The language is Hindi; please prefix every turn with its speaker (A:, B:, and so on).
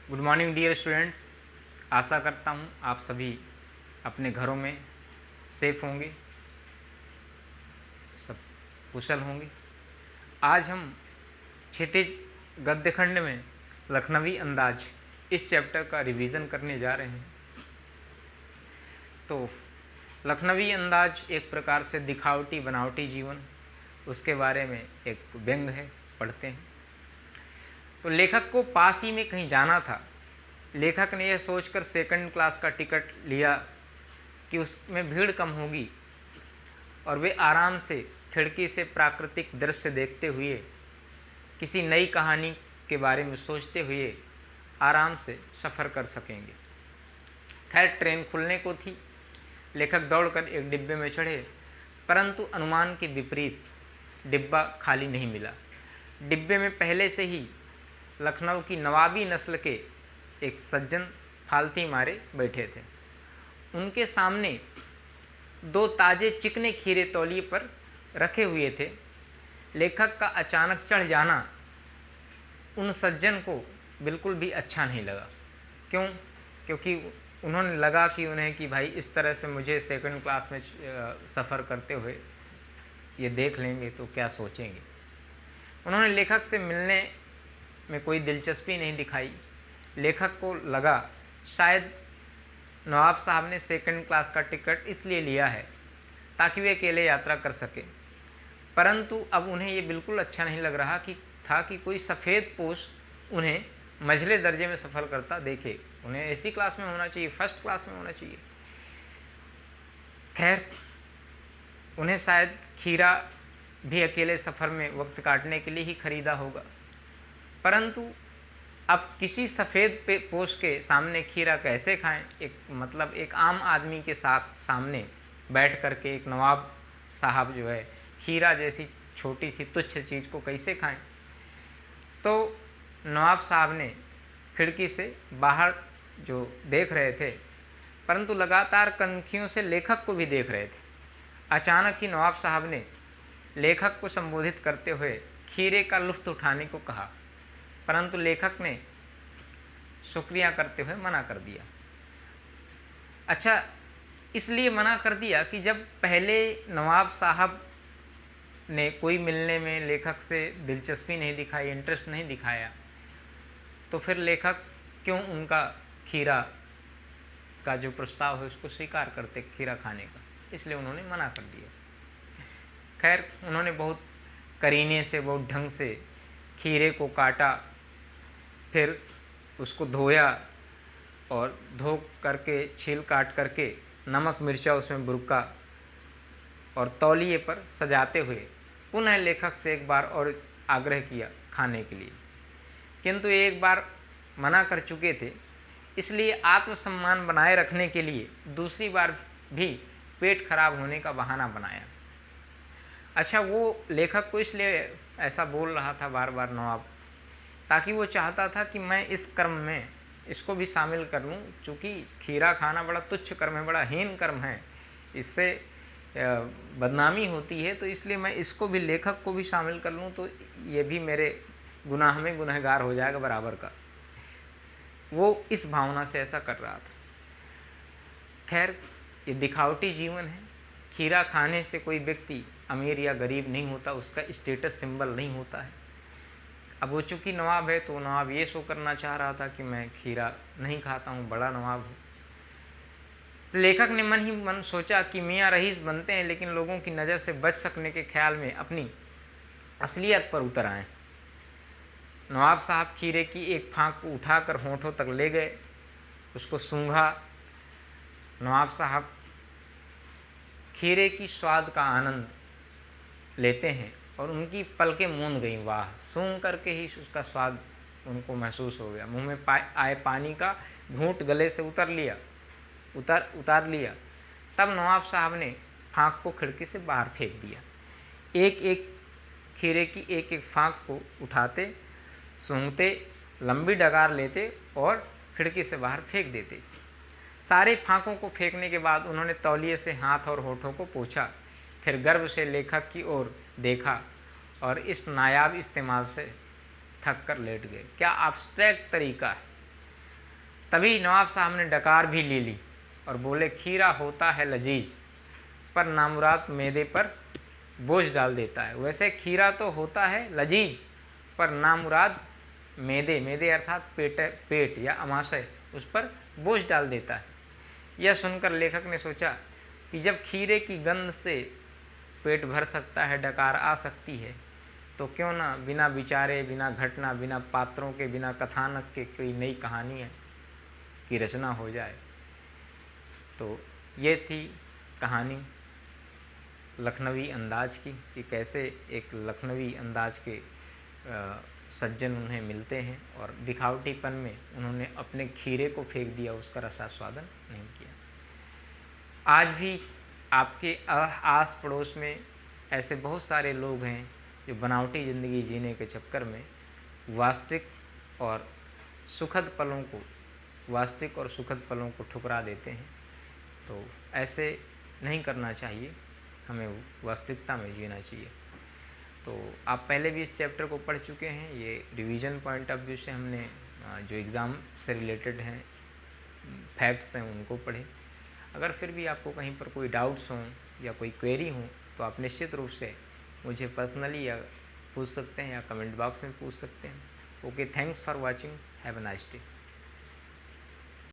A: Good morning dear students. आशा करता हूँ आप सभी अपने घरों में सेफ होंगे, सब कुशल होंगे। आज हम क्षितिज गद्य खंड में लखनवी अंदाज इस चैप्टर का रिवीजन करने जा रहे हैं। तो लखनवी अंदाज एक प्रकार से दिखावटी बनावटी जीवन, उसके बारे में एक व्यंग है, पढ़ते हैं। तो लेखक को पास ही में कहीं जाना था। लेखक ने यह सोचकर सेकंड क्लास का टिकट लिया कि उसमें भीड़ कम होगी और वे आराम से खिड़की से प्राकृतिक दृश्य देखते हुए, किसी नई कहानी के बारे में सोचते हुए आराम से सफ़र कर सकेंगे। खैर, ट्रेन खुलने को थी। लेखक दौड़कर एक डिब्बे में चढ़े, परंतु अनुमान के विपरीत डिब्बा खाली नहीं मिला। डिब्बे में पहले से ही लखनऊ की नवाबी नस्ल के एक सज्जन फालती मारे बैठे थे। उनके सामने दो ताजे चिकने खीरे तौलिए पर रखे हुए थे। लेखक का अचानक चढ़ जाना उन सज्जन को बिल्कुल भी अच्छा नहीं लगा। क्यों? क्योंकि उन्होंने लगा कि उन्हें कि भाई इस तरह से मुझे सेकंड क्लास में सफ़र करते हुए ये देख लेंगे तो क्या सोचेंगे। उन्होंने लेखक से मिलने में कोई दिलचस्पी नहीं दिखाई। लेखक को लगा शायद नवाब साहब ने सेकंड क्लास का टिकट इसलिए लिया है ताकि वे अकेले यात्रा कर सके। परंतु अब उन्हें ये बिल्कुल अच्छा नहीं लग रहा कि कोई सफ़ेद पोश उन्हें मझले दर्जे में सफ़र करता देखे। उन्हें एसी क्लास में होना चाहिए, फर्स्ट क्लास में होना चाहिए। खैर, उन्हें शायद खीरा भी अकेले सफ़र में वक्त काटने के लिए ही खरीदा होगा। परंतु अब किसी सफ़ेद पोश के सामने खीरा कैसे खाएं? एक आम आदमी के साथ सामने बैठ कर के एक नवाब साहब जो है खीरा जैसी छोटी सी तुच्छ चीज़ को कैसे खाएं? तो नवाब साहब ने खिड़की से बाहर जो देख रहे थे, परंतु लगातार कनखियों से लेखक को भी देख रहे थे। अचानक ही नवाब साहब ने लेखक को संबोधित करते हुए खीरे का लुत्फ़ उठाने को कहा, परंतु लेखक ने शुक्रिया करते हुए मना कर दिया। अच्छा, इसलिए मना कर दिया कि जब पहले नवाब साहब ने कोई मिलने में लेखक से दिलचस्पी नहीं दिखाई, इंटरेस्ट नहीं दिखाया, तो फिर लेखक क्यों उनका खीरा का जो प्रस्ताव है उसको स्वीकार करते, खीरा खाने का। इसलिए उन्होंने मना कर दिया। खैर, उन्होंने बहुत करीने से, बहुत ढंग से खीरे को काटा, फिर उसको धोया और धो करके छील काट करके नमक मिर्चा उसमें बुरका और तौलिए पर सजाते हुए पुनः लेखक से एक बार और आग्रह किया खाने के लिए। किंतु एक बार मना कर चुके थे, इसलिए आत्मसम्मान बनाए रखने के लिए दूसरी बार भी पेट खराब होने का बहाना बनाया। अच्छा, वो लेखक को इसलिए ऐसा बोल रहा था बार बार नवाब, ताकि वो चाहता था कि मैं इस कर्म में इसको भी शामिल कर लूँ। चूँकि खीरा खाना बड़ा तुच्छ कर्म है, बड़ा हीन कर्म है, इससे बदनामी होती है, तो इसलिए मैं इसको भी, लेखक को भी शामिल कर लूँ तो ये भी मेरे गुनाह में गुनहगार हो जाएगा बराबर का। वो इस भावना से ऐसा कर रहा था। खैर, ये दिखावटी जीवन है। खीरा खाने से कोई व्यक्ति अमीर या गरीब नहीं होता, उसका स्टेटस सिंबल नहीं होता है। अब वो चूँकि नवाब है तो नवाब ये शो करना चाह रहा था कि मैं खीरा नहीं खाता हूँ, बड़ा नवाब हूँ। तो लेखक ने मन ही मन सोचा कि मियाँ रईस बनते हैं, लेकिन लोगों की नज़र से बच सकने के ख्याल में अपनी असलियत पर उतर आए। नवाब साहब खीरे की एक फाँक को उठाकर होंठों तक ले गए, उसको सूंघा। नवाब साहब खीरे की स्वाद का आनंद लेते हैं और उनकी पलकें मूंद गईं। वाह! सूंघ करके ही उसका स्वाद उनको महसूस हो गया। मुंह में आए पानी का घूंट गले से उतार लिया। तब नवाब साहब ने फाँक को खिड़की से बाहर फेंक दिया। एक एक खीरे की एक एक फाँक को उठाते, सूंघते, लंबी डगार लेते और खिड़की से बाहर फेंक देते। सारे फाँकों को फेंकने के बाद उन्होंने तौलिए से हाथ और होठों को पोंछा, फिर गर्व से लेखक की ओर देखा और इस नायाब इस्तेमाल से थक कर लेट गए। क्या एब्स्ट्रैक्ट तरीका है! तभी नवाब साहब ने डकार भी ले ली और बोले, खीरा होता है लजीज पर नामुराद मैदे पर बोझ डाल देता है। वैसे खीरा तो होता है लजीज पर नामुराद मैदे अर्थात पेट या अमाशय उस पर बोझ डाल देता है। यह सुनकर लेखक ने सोचा कि जब खीरे की गंध से पेट भर सकता है, डकार आ सकती है, तो क्यों ना बिना विचारे, बिना घटना, बिना पात्रों के, बिना कथानक के कोई नई कहानी की रचना हो जाए। तो ये थी कहानी लखनवी अंदाज की कि कैसे एक लखनवी अंदाज के सज्जन उन्हें मिलते हैं और दिखावटीपन में उन्होंने अपने खीरे को फेंक दिया, उसका रसास्वादन नहीं किया। आज भी आपके आस पड़ोस में ऐसे बहुत सारे लोग हैं जो बनावटी ज़िंदगी जीने के चक्कर में वास्तविक और सुखद पलों को ठुकरा देते हैं। तो ऐसे नहीं करना चाहिए, हमें वास्तविकता में जीना चाहिए। तो आप पहले भी इस चैप्टर को पढ़ चुके हैं। ये रिवीजन पॉइंट ऑफ व्यू से हमने जो एग्ज़ाम से रिलेटेड हैं फैक्ट्स हैं उनको पढ़े। अगर फिर भी आपको कहीं पर कोई डाउट्स हों या कोई क्वेरी हो तो आप निश्चित रूप से मुझे पर्सनली या पूछ सकते हैं या कमेंट बॉक्स में पूछ सकते हैं। Okay, thanks for watching, have a nice day.